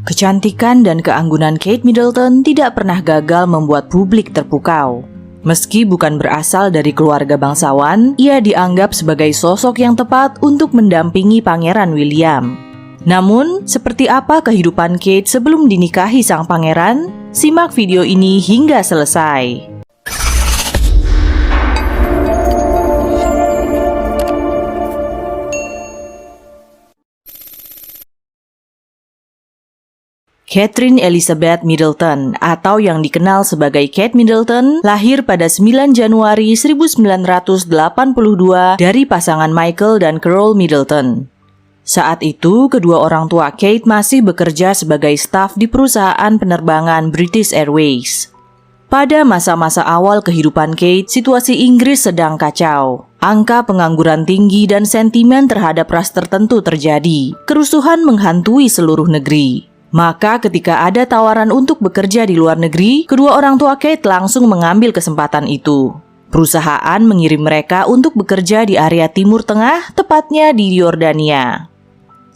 Kecantikan dan keanggunan Kate Middleton tidak pernah gagal membuat publik terpukau. Meski bukan berasal dari keluarga bangsawan, ia dianggap sebagai sosok yang tepat untuk mendampingi Pangeran William. Namun, seperti apa kehidupan Kate sebelum dinikahi sang pangeran? Simak video ini hingga selesai. Catherine Elizabeth Middleton atau yang dikenal sebagai Kate Middleton lahir pada 9 Januari 1982 dari pasangan Michael dan Carol Middleton. Saat itu, kedua orang tua Kate masih bekerja sebagai staf di perusahaan penerbangan British Airways. Pada masa-masa awal kehidupan Kate, situasi Inggris sedang kacau. Angka pengangguran tinggi dan sentimen terhadap ras tertentu terjadi. Kerusuhan menghantui seluruh negeri. Maka ketika ada tawaran untuk bekerja di luar negeri, kedua orang tua Kate langsung mengambil kesempatan itu. Perusahaan mengirim mereka untuk bekerja di area Timur Tengah, tepatnya di Yordania.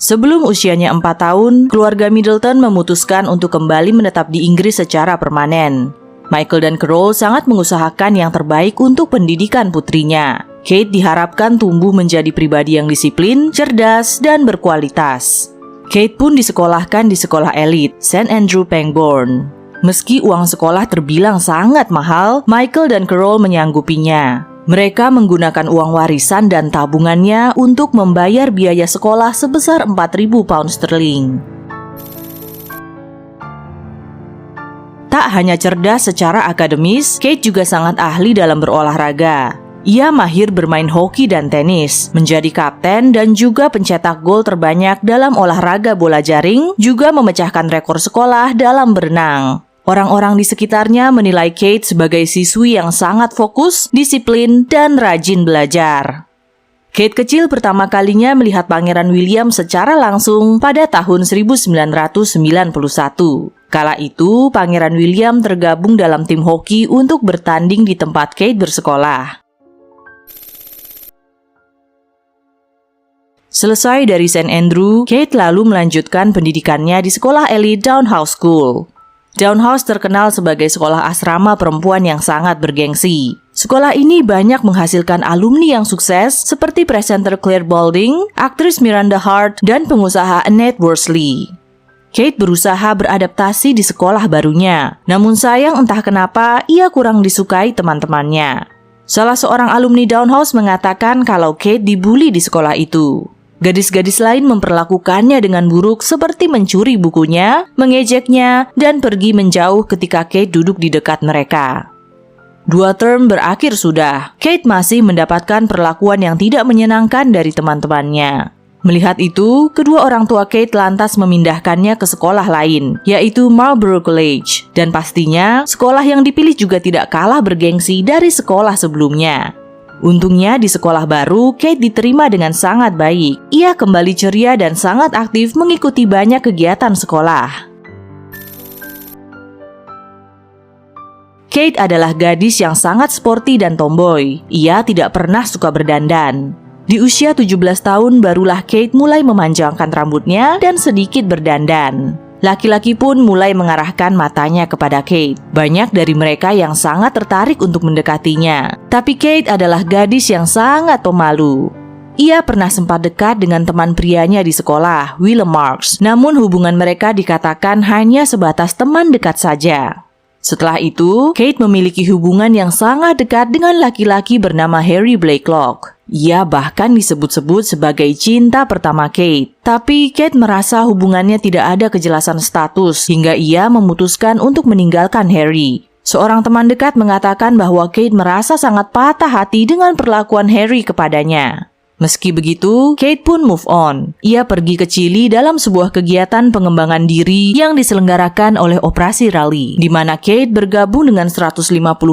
Sebelum usianya 4 tahun, keluarga Middleton memutuskan untuk kembali menetap di Inggris secara permanen. Michael dan Carol sangat mengusahakan yang terbaik untuk pendidikan putrinya. Kate diharapkan tumbuh menjadi pribadi yang disiplin, cerdas, dan berkualitas. Kate pun disekolahkan di sekolah elit, St. Andrew Pangbourne. Meski uang sekolah terbilang sangat mahal, Michael dan Carol menyanggupinya. Mereka menggunakan uang warisan dan tabungannya untuk membayar biaya sekolah sebesar 4.000 pound sterling. Tak hanya cerdas secara akademis, Kate juga sangat ahli dalam berolahraga. Ia mahir bermain hoki dan tenis, menjadi kapten dan juga pencetak gol terbanyak dalam olahraga bola jaring, juga memecahkan rekor sekolah dalam berenang. Orang-orang di sekitarnya menilai Kate sebagai siswi yang sangat fokus, disiplin, dan rajin belajar. Kate kecil pertama kalinya melihat Pangeran William secara langsung pada tahun 1991. Kala itu, Pangeran William tergabung dalam tim hoki untuk bertanding di tempat Kate bersekolah. Selesai dari St. Andrew, Kate lalu melanjutkan pendidikannya di sekolah elit Downhouse School. Downhouse terkenal sebagai sekolah asrama perempuan yang sangat bergengsi. Sekolah ini banyak menghasilkan alumni yang sukses seperti presenter Claire Balding, aktris Miranda Hart, dan pengusaha Annette Worsley. Kate berusaha beradaptasi di sekolah barunya, namun sayang entah kenapa ia kurang disukai teman-temannya. Salah seorang alumni Downhouse mengatakan kalau Kate dibully di sekolah itu. Gadis-gadis lain memperlakukannya dengan buruk seperti mencuri bukunya, mengejeknya, dan pergi menjauh ketika Kate duduk di dekat mereka. 2 term berakhir sudah, Kate masih mendapatkan perlakuan yang tidak menyenangkan dari teman-temannya. Melihat itu, kedua orang tua Kate lantas memindahkannya ke sekolah lain, yaitu Marlborough College. Dan pastinya, sekolah yang dipilih juga tidak kalah bergengsi dari sekolah sebelumnya. Untungnya di sekolah baru, Kate diterima dengan sangat baik. Ia kembali ceria dan sangat aktif mengikuti banyak kegiatan sekolah. Kate adalah gadis yang sangat sporty dan tomboy. Ia tidak pernah suka berdandan. Di usia 17 tahun barulah Kate mulai memanjangkan rambutnya dan sedikit berdandan. Laki-laki pun mulai mengarahkan matanya kepada Kate. Banyak dari mereka yang sangat tertarik untuk mendekatinya. Tapi Kate adalah gadis yang sangat pemalu. Ia pernah sempat dekat dengan teman prianya di sekolah, Willem Marks. Namun hubungan mereka dikatakan hanya sebatas teman dekat saja. Setelah itu, Kate memiliki hubungan yang sangat dekat dengan laki-laki bernama Harry Blakelock. Ia bahkan disebut-sebut sebagai cinta pertama Kate. Tapi Kate merasa hubungannya tidak ada kejelasan status hingga ia memutuskan untuk meninggalkan Harry. Seorang teman dekat mengatakan bahwa Kate merasa sangat patah hati dengan perlakuan Harry kepadanya. Meski begitu, Kate pun move on. Ia pergi ke Chili dalam sebuah kegiatan pengembangan diri yang diselenggarakan oleh Operasi Rally, di mana Kate bergabung dengan 150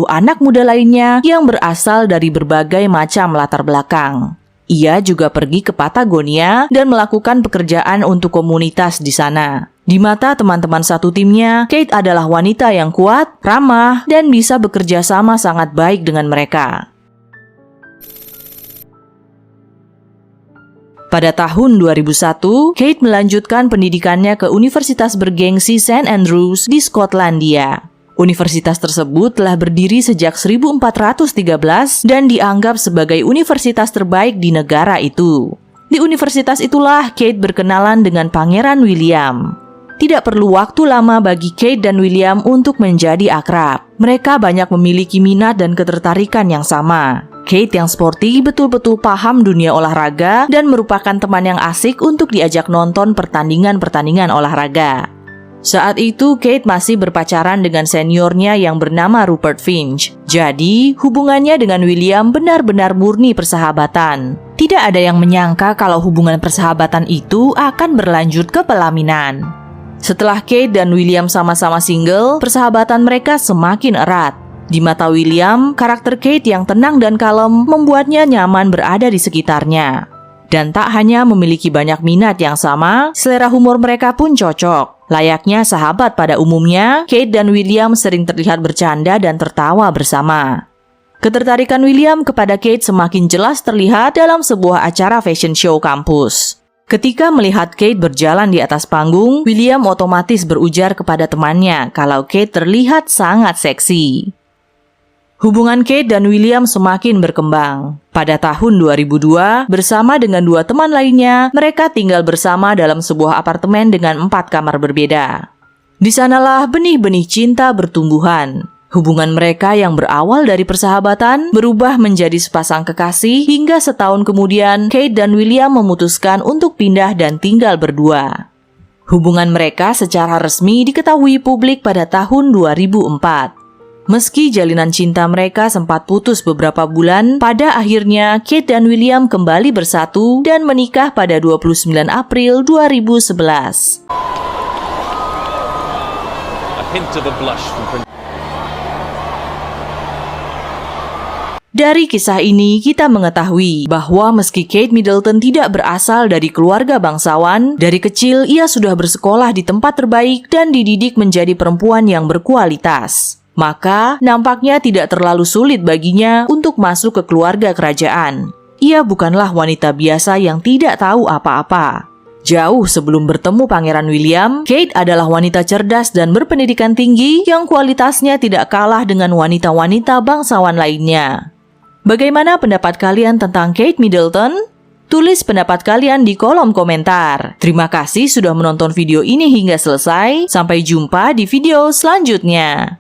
anak muda lainnya yang berasal dari berbagai macam latar belakang. Ia juga pergi ke Patagonia dan melakukan pekerjaan untuk komunitas di sana. Di mata teman-teman satu timnya, Kate adalah wanita yang kuat, ramah, dan bisa bekerja sama sangat baik dengan mereka. Pada tahun 2001, Kate melanjutkan pendidikannya ke Universitas bergengsi St. Andrews di Skotlandia. Universitas tersebut telah berdiri sejak 1413 dan dianggap sebagai universitas terbaik di negara itu. Di universitas itulah Kate berkenalan dengan Pangeran William. Tidak perlu waktu lama bagi Kate dan William untuk menjadi akrab. Mereka banyak memiliki minat dan ketertarikan yang sama. Kate yang sporty betul-betul paham dunia olahraga dan merupakan teman yang asik untuk diajak nonton pertandingan-pertandingan olahraga. Saat itu Kate masih berpacaran dengan seniornya yang bernama Rupert Finch. Jadi, hubungannya dengan William benar-benar murni persahabatan. Tidak ada yang menyangka kalau hubungan persahabatan itu akan berlanjut ke pelaminan. Setelah Kate dan William sama-sama single, persahabatan mereka semakin erat. Di mata William, karakter Kate yang tenang dan kalem membuatnya nyaman berada di sekitarnya. Dan tak hanya memiliki banyak minat yang sama, selera humor mereka pun cocok. Layaknya sahabat pada umumnya, Kate dan William sering terlihat bercanda dan tertawa bersama. Ketertarikan William kepada Kate semakin jelas terlihat dalam sebuah acara fashion show kampus. Ketika melihat Kate berjalan di atas panggung, William otomatis berujar kepada temannya kalau Kate terlihat sangat seksi. Hubungan Kate dan William semakin berkembang. Pada tahun 2002, bersama dengan dua teman lainnya, mereka tinggal bersama dalam sebuah apartemen dengan 4 kamar berbeda. Di sanalah benih-benih cinta bertumbuhan. Hubungan mereka yang berawal dari persahabatan berubah menjadi sepasang kekasih hingga setahun kemudian Kate dan William memutuskan untuk pindah dan tinggal berdua. Hubungan mereka secara resmi diketahui publik pada tahun 2004. Meski jalinan cinta mereka sempat putus beberapa bulan, pada akhirnya Kate dan William kembali bersatu dan menikah pada 29 April 2011. Dari kisah ini, kita mengetahui bahwa meski Kate Middleton tidak berasal dari keluarga bangsawan, dari kecil ia sudah bersekolah di tempat terbaik dan dididik menjadi perempuan yang berkualitas. Maka, nampaknya tidak terlalu sulit baginya untuk masuk ke keluarga kerajaan. Ia bukanlah wanita biasa yang tidak tahu apa-apa. Jauh sebelum bertemu Pangeran William, Kate adalah wanita cerdas dan berpendidikan tinggi yang kualitasnya tidak kalah dengan wanita-wanita bangsawan lainnya. Bagaimana pendapat kalian tentang Kate Middleton? Tulis pendapat kalian di kolom komentar. Terima kasih sudah menonton video ini hingga selesai. Sampai jumpa di video selanjutnya.